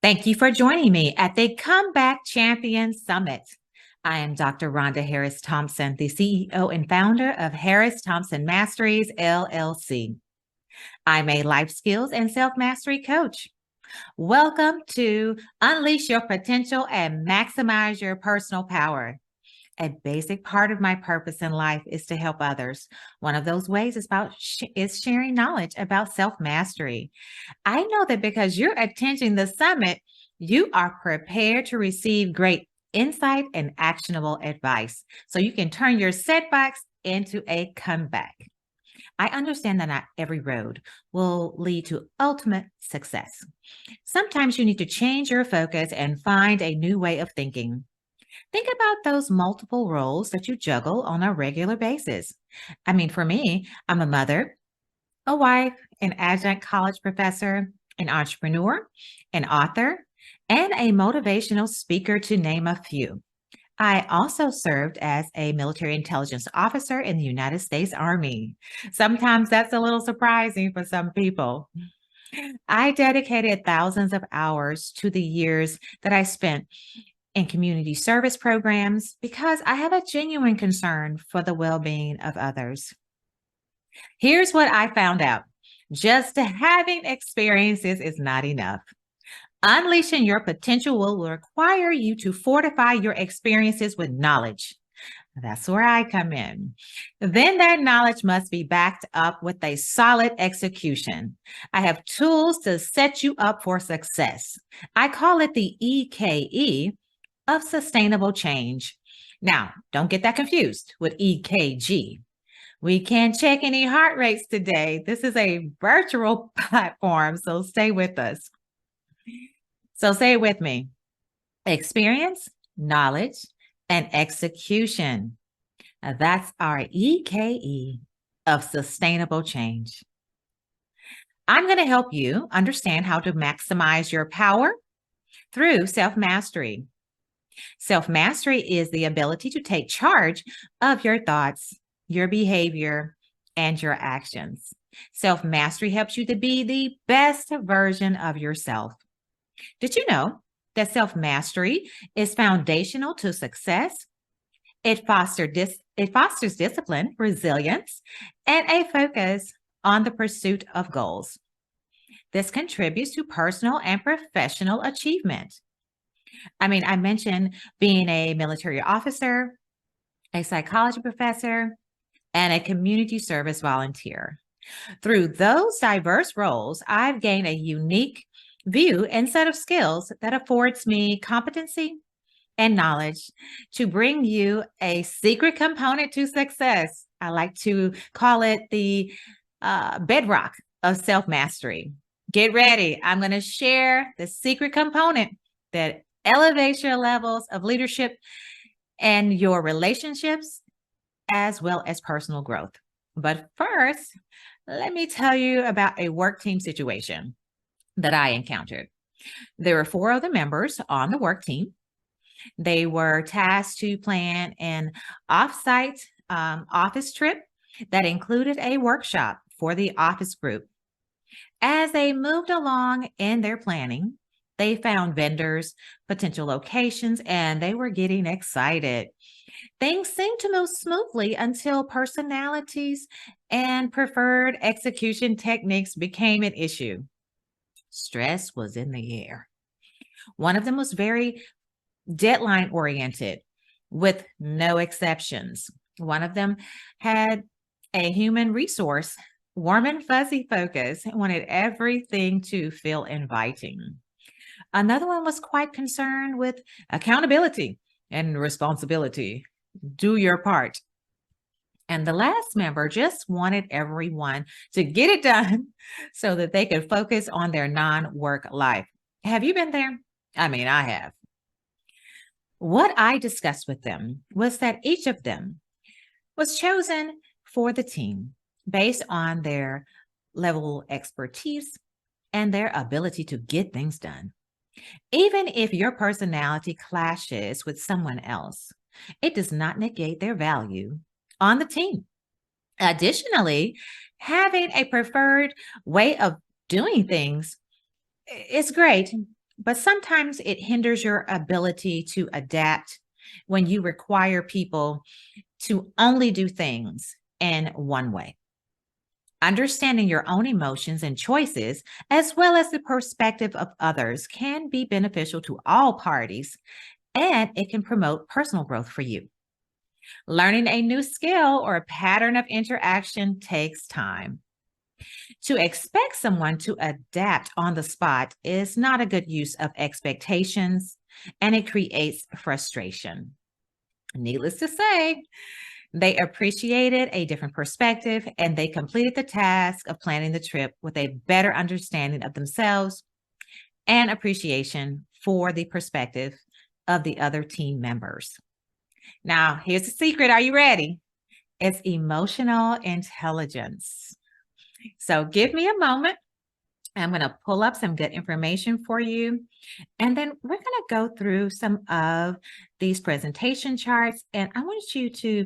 Thank you for joining me at the Comeback Champion Summit. I am Dr. Rhonda Harris Thompson, the CEO and founder of Harris Thompson Masteries, LLC. I'm a life skills and self mastery coach. Welcome to Unleash Your Potential and Maximize Your Personal Power. A basic part of my purpose in life is to help others. One of those ways is sharing knowledge about self-mastery. I know that because you're attending the summit, you are prepared to receive great insight and actionable advice so you can turn your setbacks into a comeback. I understand that not every road will lead to ultimate success. Sometimes you need to change your focus and find a new way of thinking. Think about those multiple roles that you juggle on a regular basis. For me, I'm a mother, a wife, an adjunct college professor, an entrepreneur, an author, and a motivational speaker, to name a few. I also served as a military intelligence officer in the United States Army. Sometimes that's a little surprising for some people. I dedicated thousands of hours to the years that I spent in community service programs because I have a genuine concern for the well being of others. Here's what I found out: just having experiences is not enough. Unleashing your potential will require you to fortify your experiences with knowledge. That's where I come in. Then that knowledge must be backed up with a solid execution. I have tools to set you up for success. I call it the EKE of sustainable change. Now, don't get that confused with EKG. We can't check any heart rates today. This is a virtual platform, so stay with us. So say it with me: experience, knowledge, and execution. Now, that's our EKE of sustainable change. I'm going to help you understand how to maximize your power through self-mastery. Self-mastery is the ability to take charge of your thoughts, your behavior, and your actions. Self-mastery helps you to be the best version of yourself. Did you know that self-mastery is foundational to success? It fosters discipline, resilience, and a focus on the pursuit of goals. This contributes to personal and professional achievement. I mentioned being a military officer, a psychology professor, and a community service volunteer. Through those diverse roles, I've gained a unique view and set of skills that affords me competency and knowledge to bring you a secret component to success. I like to call it the bedrock of self-mastery. Get ready. I'm going to share the secret component that elevates your levels of leadership and your relationships, as well as personal growth. But first, let me tell you about a work team situation that I encountered. There were 4 other members on the work team. They were tasked to plan an offsite office trip that included a workshop for the office group. As they moved along in their planning, they found vendors, potential locations, and they were getting excited. Things seemed to move smoothly until personalities and preferred execution techniques became an issue. Stress was in the air. One of them was very deadline oriented, with no exceptions. One of them had a human resource, warm and fuzzy focus, and wanted everything to feel inviting. Another one was quite concerned with accountability and responsibility. Do your part. And the last member just wanted everyone to get it done so that they could focus on their non-work life. Have you been there? I have. What I discussed with them was that each of them was chosen for the team based on their level of expertise and their ability to get things done. Even if your personality clashes with someone else, it does not negate their value on the team. Additionally, having a preferred way of doing things is great, but sometimes it hinders your ability to adapt when you require people to only do things in one way. Understanding your own emotions and choices, as well as the perspective of others, can be beneficial to all parties, and it can promote personal growth for you. Learning a new skill or a pattern of interaction takes time. To expect someone to adapt on the spot is not a good use of expectations, and it creates frustration. Needless to say, they appreciated a different perspective and they completed the task of planning the trip with a better understanding of themselves and appreciation for the perspective of the other team members. Now, here's the secret. Are you ready? It's emotional intelligence. So give me a moment. I'm going to pull up some good information for you. And then we're going to go through some of these presentation charts. And I want you to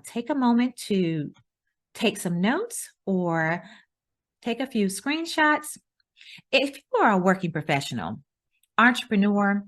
take a moment to take some notes or take a few screenshots. If you are a working professional, entrepreneur,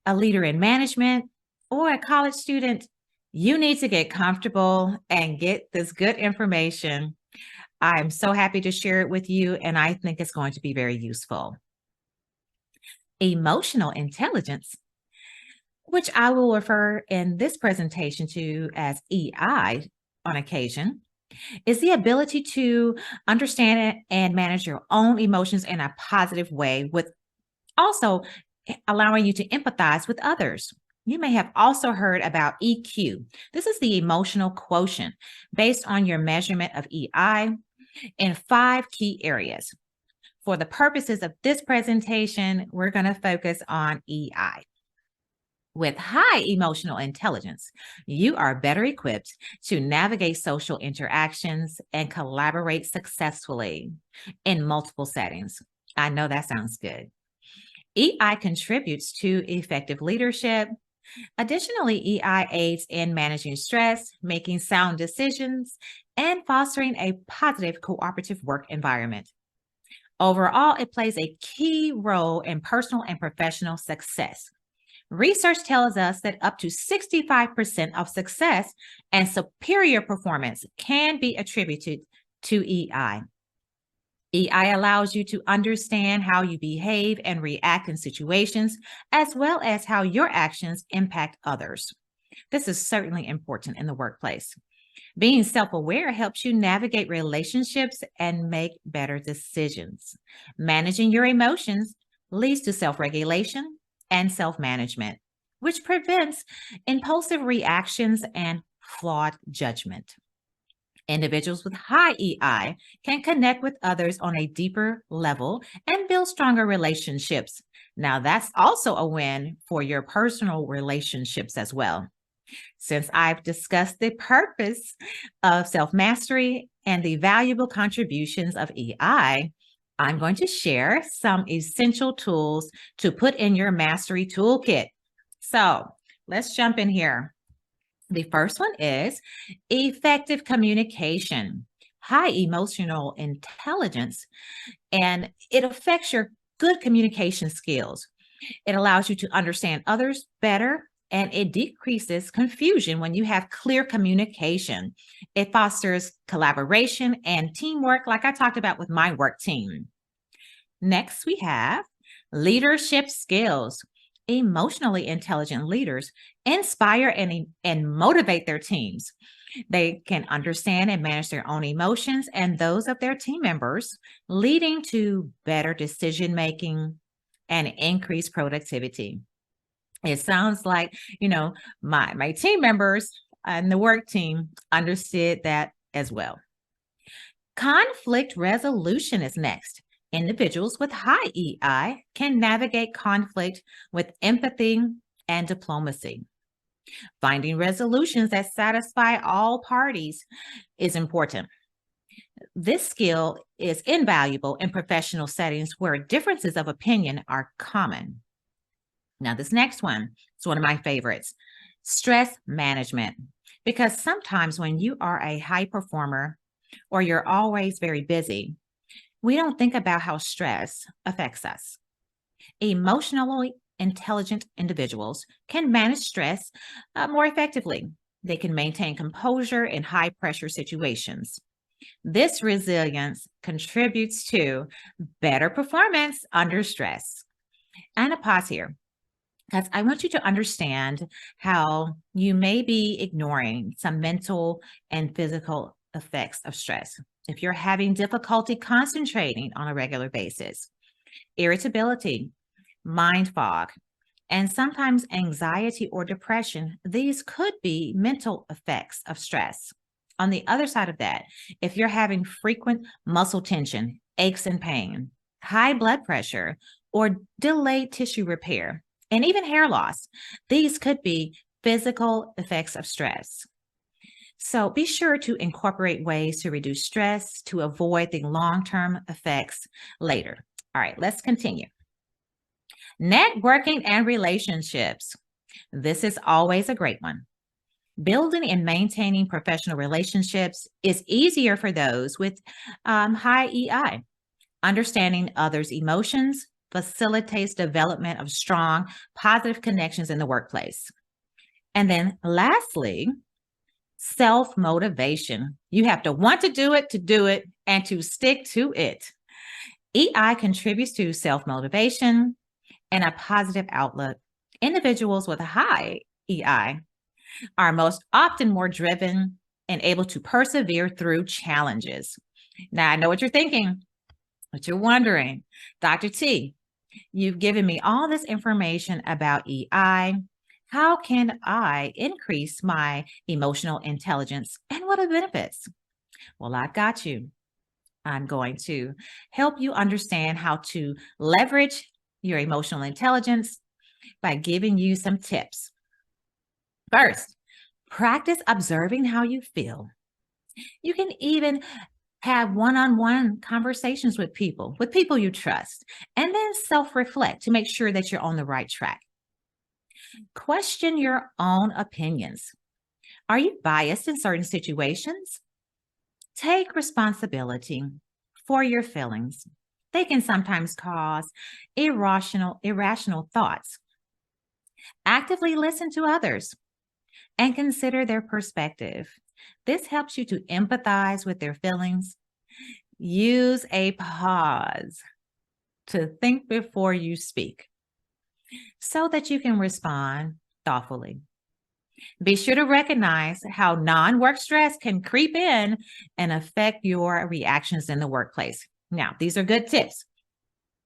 a leader in management, or a college student, you need to get comfortable and get this good information. I'm so happy to share it with you, and I think it's going to be very useful. Emotional intelligence, which I will refer in this presentation to as EI on occasion, is the ability to understand and manage your own emotions in a positive way, with also allowing you to empathize with others. You may have also heard about EQ. This is the emotional quotient based on your measurement of EI in 5 key areas. For the purposes of this presentation, we're going to focus on EI. With high emotional intelligence, you are better equipped to navigate social interactions and collaborate successfully in multiple settings. I know that sounds good. EI contributes to effective leadership. Additionally, EI aids in managing stress, making sound decisions, and fostering a positive cooperative work environment. Overall, it plays a key role in personal and professional success. Research tells us that up to 65% of success and superior performance can be attributed to EI. EI allows you to understand how you behave and react in situations, as well as how your actions impact others. This is certainly important in the workplace. Being self-aware helps you navigate relationships and make better decisions. Managing your emotions leads to self-regulation and self-management, which prevents impulsive reactions and flawed judgment. Individuals with high EI can connect with others on a deeper level and build stronger relationships. Now, that's also a win for your personal relationships as well. Since I've discussed the purpose of self-mastery and the valuable contributions of EI, I'm going to share some essential tools to put in your mastery toolkit. So let's jump in here. The first one is effective communication, high emotional intelligence, and it affects your good communication skills. It allows you to understand others better, and it decreases confusion when you have clear communication. It fosters collaboration and teamwork, like I talked about with my work team. Next, we have leadership skills. Emotionally intelligent leaders inspire and motivate their teams. They can understand and manage their own emotions and those of their team members, leading to better decision-making and increased productivity. It sounds like, my team members and the work team understood that as well. Conflict resolution is next. Individuals with high EI can navigate conflict with empathy and diplomacy. Finding resolutions that satisfy all parties is important. This skill is invaluable in professional settings where differences of opinion are common. Now, this next one is one of my favorites, stress management, because sometimes when you are a high performer or you're always very busy, we don't think about how stress affects us. Emotionally intelligent individuals can manage stress more effectively. They can maintain composure in high pressure situations. This resilience contributes to better performance under stress. And a pause here, because I want you to understand how you may be ignoring some mental and physical effects of stress. If you're having difficulty concentrating on a regular basis, irritability, mind fog, and sometimes anxiety or depression, these could be mental effects of stress. On the other side of that, if you're having frequent muscle tension, aches and pain, high blood pressure, or delayed tissue repair, and even hair loss, these could be physical effects of stress. So be sure to incorporate ways to reduce stress to avoid the long-term effects later. All right, let's continue. Networking and relationships. This is always a great one. Building and maintaining professional relationships is easier for those with high EI. Understanding others' emotions facilitates development of strong, positive connections in the workplace. And then lastly, self-motivation. You have to want to do it, and to stick to it. EI contributes to self-motivation and a positive outlook. Individuals with a high EI are most often more driven and able to persevere through challenges. Now, I know what you're thinking, what you're wondering. Dr. T, you've given me all this information about EI. How can I increase my emotional intelligence, and what are the benefits? Well, I've got you. I'm going to help you understand how to leverage your emotional intelligence by giving you some tips. First, practice observing how you feel. You can even have one-on-one conversations with people you trust, and then self-reflect to make sure that you're on the right track. Question your own opinions. Are you biased in certain situations? Take responsibility for your feelings. They can sometimes cause irrational thoughts. Actively listen to others and consider their perspective. This helps you to empathize with their feelings. Use a pause to think before you speak so that you can respond thoughtfully. Be sure to recognize how non-work stress can creep in and affect your reactions in the workplace. Now, these are good tips.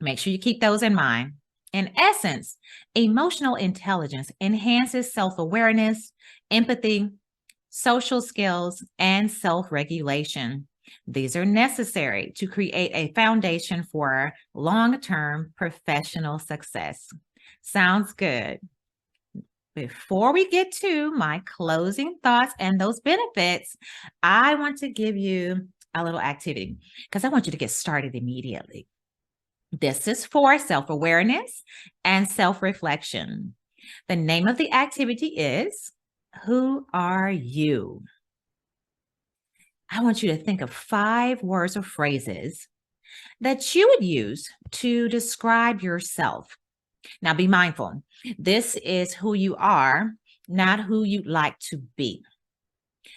Make sure you keep those in mind. In essence, emotional intelligence enhances self-awareness, empathy, social skills, and self-regulation. These are necessary to create a foundation for long-term professional success. Sounds good. Before we get to my closing thoughts and those benefits, I want to give you a little activity because I want you to get started immediately. This is for self-awareness and self-reflection. The name of the activity is, who are you? I want you to think of 5 words or phrases that you would use to describe yourself. Now, be mindful. This is who you are, not who you'd like to be.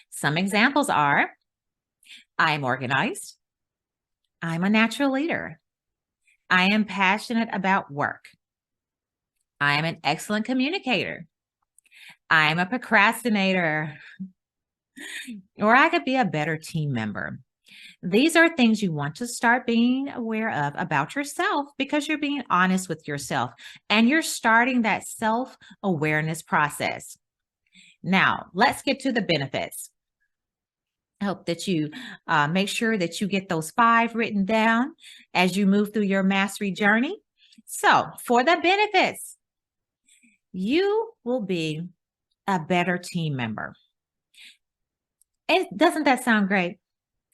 Some examples are, I am organized. I'm a natural leader. I am passionate about work. I am an excellent communicator. I'm a procrastinator. Or I could be a better team member. These are things you want to start being aware of about yourself because you're being honest with yourself and you're starting that self-awareness process. Now, let's get to the benefits. I hope that you make sure that you get those 5 written down as you move through your mastery journey. So, for the benefits, you will be a better team member. And doesn't that sound great?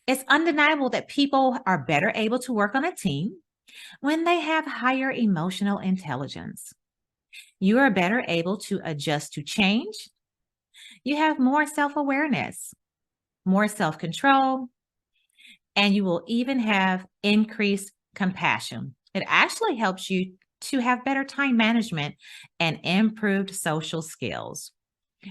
It's undeniable that people are better able to work on a team when they have higher emotional intelligence. You are better able to adjust to change. You have more self-awareness, more self-control, and you will even have increased compassion. It actually helps you to have better time management and improved social skills.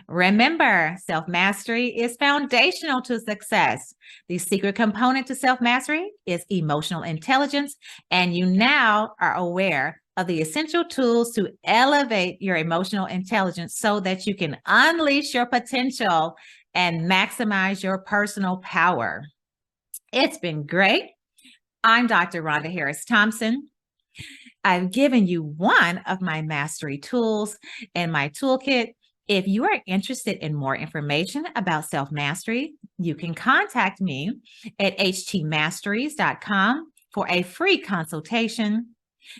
Remember, self-mastery is foundational to success. The secret component to self-mastery is emotional intelligence, and you now are aware of the essential tools to elevate your emotional intelligence so that you can unleash your potential and maximize your personal power. It's been great. I'm Dr. Rhonda Harris Thompson. I've given you one of my mastery tools in my toolkit. If you are interested in more information about self-mastery, you can contact me at htmasteries.com for a free consultation.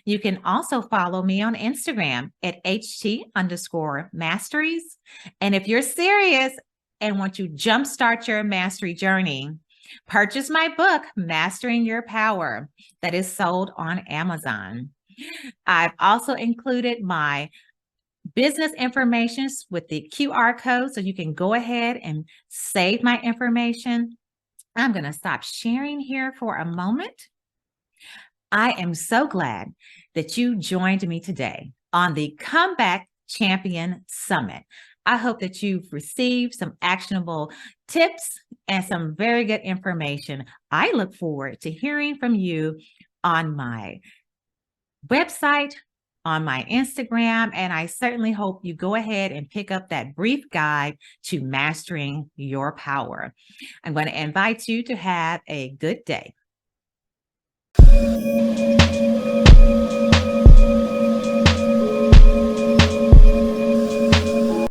You can also follow me on Instagram at ht_masteries. And if you're serious and want to jumpstart your mastery journey, purchase my book, Mastering Your Power, that is sold on Amazon. I've also included my business information with the QR code, so you can go ahead and save my information. I'm going to stop sharing here for a moment. I am so glad that you joined me today on the Comeback Champion Summit. I hope that you've received some actionable tips and some very good information. I look forward to hearing from you on my website, on my Instagram, and I certainly hope you go ahead and pick up that brief guide to mastering your power. I'm going to invite you to have a good day.